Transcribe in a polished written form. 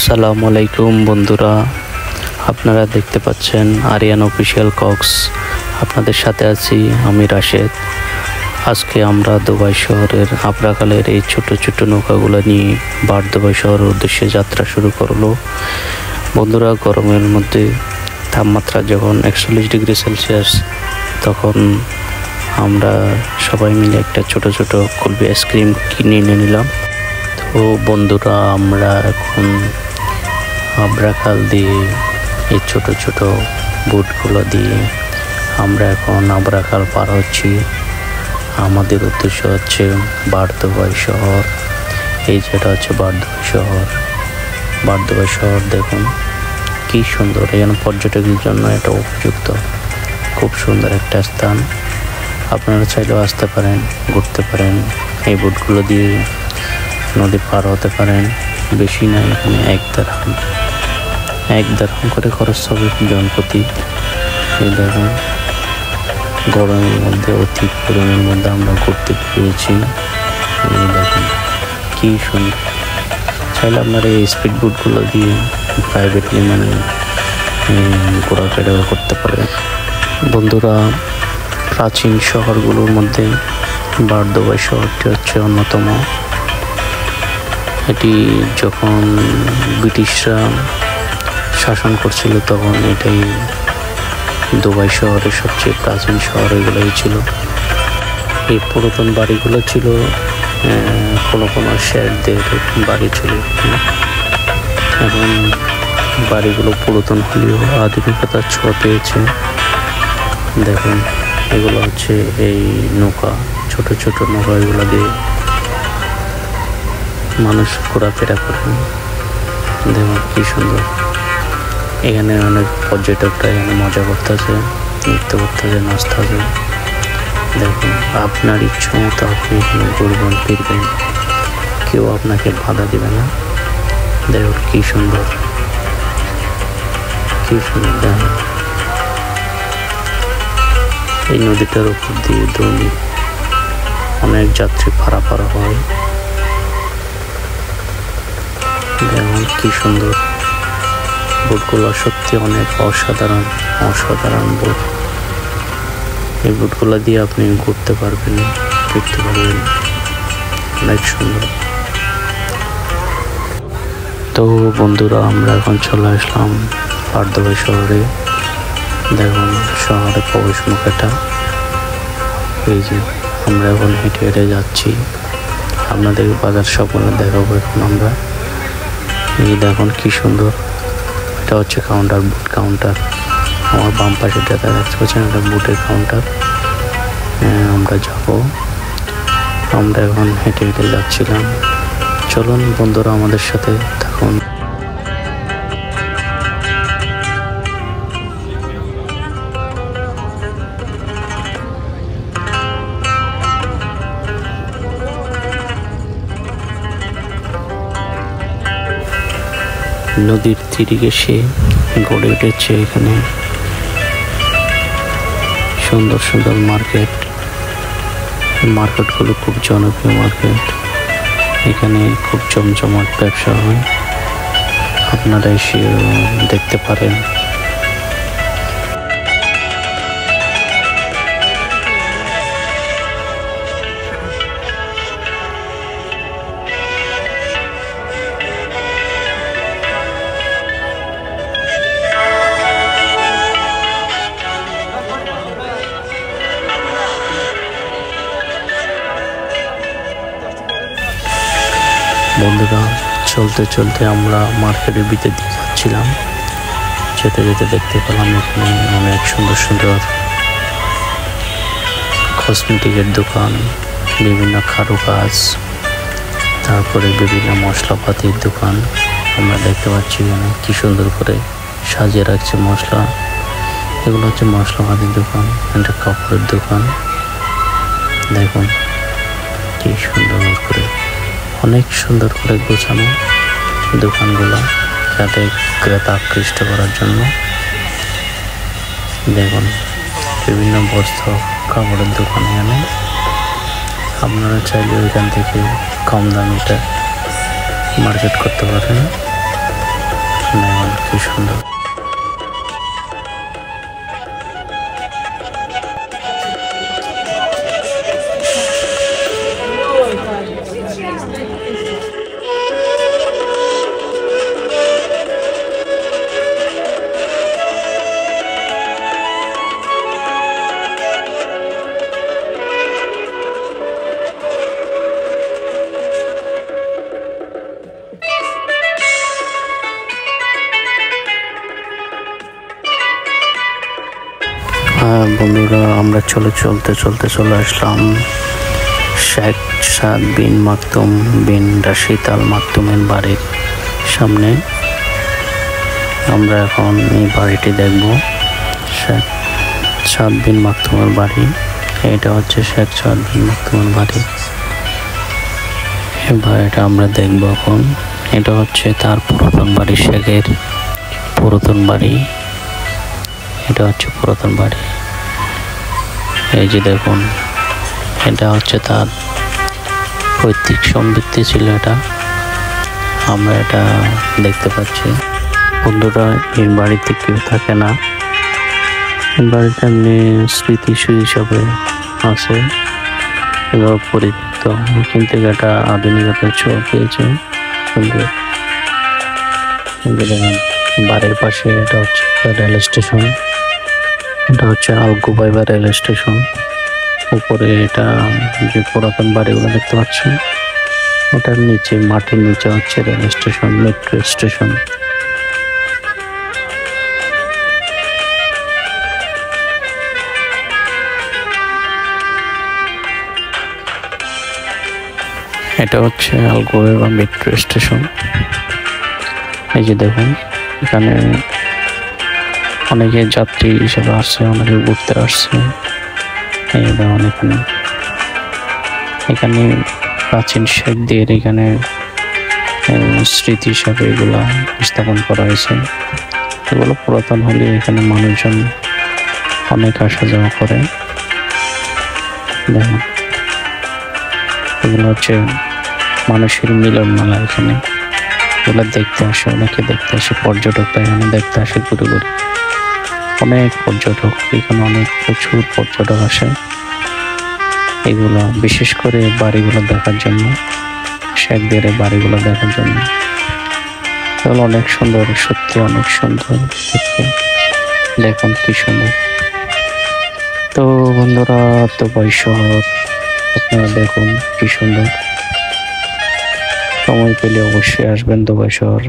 আসসালামু আলাইকুম বন্ধুরা, আপনারা দেখতে পাচ্ছেন আরিয়ান অফিসিয়াল কক্স। আপনাদের সাথে আছি আমি রাশেদ। আজকে আমরা দুবাই শহরের আবরাকালের এই ছোট ছোট নৌকাগুলো নিয়ে দুবাই শহরের উদ্দেশ্যে যাত্রা শুরু করলো। বন্ধুরা, গরমের মধ্যে তাপমাত্রা যখন 41 ডিগ্রি সেলসিয়াস, তখন আমরা সবাই মিলে একটা ছোট ছোট কুলফি আইসক্রিম কিনে এনে নিলাম। তো বন্ধুরা, আমরা এখন আবরাকাল দিয়ে এই ছোট ছোট বোটগুলো দিয়ে আমরা এখন আবরাকাল পার হচ্ছি। আমাদের উদ্দেশ্য হচ্ছে দুবাই শহর। এই যেটা হচ্ছে দুবাই শহর। দুবাই শহর দেখুন কি সুন্দর, এখানে পর্যটকদের জন্য এটা উপযুক্ত, খুব সুন্দর একটা স্থান। আপনারা চাইলেও আসতে পারেন, ঘুরতে পারেন, এই বোটগুলো দিয়ে নদী পার হতে পারেন। বেশি না, এখানে এক দেড়হাম করে খরচ হবে জনপ্রতি। এই দেখুন, গরমের মধ্যে, অতি গরমের মধ্যে আমরা ঘুরতে পেরেছি। এই দেখুন কি সুন্দর। চাইলে আপনারা এই স্পিড বোটগুলো দিয়ে প্রাইভেটলি ঘোরাফেরাও করতে পারেন। বন্ধুরা, প্রাচীন শহরগুলোর মধ্যে দুবাই শহরটি হচ্ছে অন্যতম। এটি যখন ব্রিটিশরা শাসন করছিল, তখন এটাই দুবাই শহরের সবচেয়ে প্রাচীন শহর এগুলোই ছিল। এই পুরাতন বাড়িগুলো ছিল, কোনো শেডদের বাড়ি ছিল। এখন বাড়িগুলো পুরাতন হলেও আধুনিকতার ছোঁয়া পেয়েছে। দেখুন, এগুলো হচ্ছে এই নৌকা, ছোট ছোট নৌকা, এগুলো দিয়ে মানুষ ঘোরাফেরা করেন। দেখুন কি সুন্দর। এখানে অনেক পর্যটকরা এখানে মজা করতেছে, নৃত্য করতেছে, নাচতেছে। দেখুন, আপনার ইচ্ছা মতো আপনি এখানে ঘুরবেন ফিরবেন, কেউ আপনাকে বাধা দিবে না। দেখুন কি সুন্দর, কি সুন্দর। দেখুন, এই নদীটার উপর দিয়ে দৈনিক অনেক যাত্রী পারাপার হয়। দেখুন কি সুন্দর। বোটগুলো সত্যি অনেক অসাধারণ বোট। এই বোটগুলো দিয়ে আপনি ঘুরতে পারবেন, ফিরতে পারবেন, অনেক সুন্দর। তো বন্ধুরা, আমরা এখন চলে আসলাম দুবাই শহরে। দেখুন শহরে প্রবেশ মুখ এটা। এই যে আমরা এখন হেঁটে হেঁটে যাচ্ছি, আপনাদের বাজার সবগুলো দেখাবো এখন আমরা। এই দেখুন কি সুন্দর, এটা হচ্ছে বোট কাউন্টার। আমার বাম পাশে দেখা যাচ্ছে এটা বোটের কাউন্টার। আমরা যাব, আমরা এখন হেঁটে হেঁটে যাচ্ছিলাম। চলুন বন্ধুরা, আমাদের সাথে থাকুন। নদীর তীরে এসে গড়ে উঠেছে এখানে সুন্দর সুন্দর মার্কেটগুলো খুব জনপ্রিয় মার্কেট। এখানে খুব জমজমাট ব্যবসা হয়, আপনারা এসে দেখতে পারেন। বন্ধুরা, চলতে চলতে আমরা মার্কেটের ভিতর দিয়ে যাচ্ছিলাম। যেতে যেতে দেখতে পেলাম এখানে অনেক সুন্দর সুন্দর কসমেটিকের দোকান, বিভিন্ন কারুকাজ, তারপরে বিভিন্ন মশলাপাতির দোকান। আমরা দেখতে পাচ্ছি এখানে কি সুন্দর করে সাজিয়ে রাখছে মশলা। এগুলো হচ্ছে মশলাপাতির দোকান, এটা কাপড়ের দোকান। দেখুন কি সুন্দর করে, অনেক সুন্দর করে গোছানো দোকানগুলো, যাতে ক্রেতা আকৃষ্ট করার জন্য। দেখুন বিভিন্ন বস্ত্র কাপড়ের দোকান এখানে। আপনারা চাইলে এখান থেকে কম দামে এটা মার্কেট করতে পারেন। বন্ধুরা, আমরা চলে আসলাম শেখ সাদ বিন মাকতুম বিন রাশিদ আল মাকতুমের বাড়ির সামনে। আমরা এখন এই বাড়িটি দেখব। শেখ সাদ বিন মাকতুমের বাড়ি। এটা হচ্ছে শেখ সাদ বিন মাকতুমের বাড়ি। এই বাড়িটা আমরা দেখব এখন। এটা হচ্ছে তার পুরাতন বাড়ি, শেখের পুরাতন বাড়ি। এটা হচ্ছে পুরাতন বাড়ি। এই যে দেখুন, এটা হচ্ছে তার পৈতৃক সম্পত্তি ছিল। এটা আমরা এটা দেখতে পাচ্ছি। বন্ধুরা, এই বাড়িতে কেউ থাকে না। এই বাড়িটা এমনি স্মৃতি হিসাবে আছে, এবার পরিচিত, কিন্তু এটা আধুনিকতার ছোঁয়া পেয়েছে। সুন্দর বাড়ির পাশে এটা হচ্ছে রেল স্টেশন। এটা হচ্ছে আলকুবাইবা রেল স্টেশন। উপরে এটা যে পুরাতন বাড়িগুলো দেখতে পাচ্ছেন, ওটার নিচে, মাটির নিচে হচ্ছে রেল স্টেশন, মেট্রো স্টেশন। এটা হচ্ছে আলকুবাইবা মেট্রো স্টেশন। এই যে দেখুন, এখানে অনেকে যাত্রী হিসেবে আসছে, অনেকে ঘুরতে আসছে। এই দেখুন, এখানে প্রাচীন শেখদের এখানে স্মৃতি হিসাবে এগুলা স্থাপন করা হয়েছে। এগুলো পুরাতন হলে এখানে মানুষজন অনেক আসা যাওয়া করে। দেখুন, এগুলো হচ্ছে মানুষের মিলন মেলা। এখানে এগুলো দেখতে আসে, অনেকে দেখতে আসে, পর্যটকরা এখানে দেখতে আসে ঘুরে ঘুরে। অনেক পর্যটক এখানে, প্রচুর পর্যটক আসে এগুলো, বিশেষ করে বাড়িগুলো দেখার জন্য, শেখদের বাড়িগুলো দেখার জন্য। এগুলো অনেক সুন্দর, সত্যি অনেক সুন্দর দেখতে। দেখুন কি সুন্দর। তো বন্ধুরা, দুবাই শহর আপনারা দেখুন কি সুন্দর। সময় পেলে অবশ্যই আসবেন দুবাই শহর।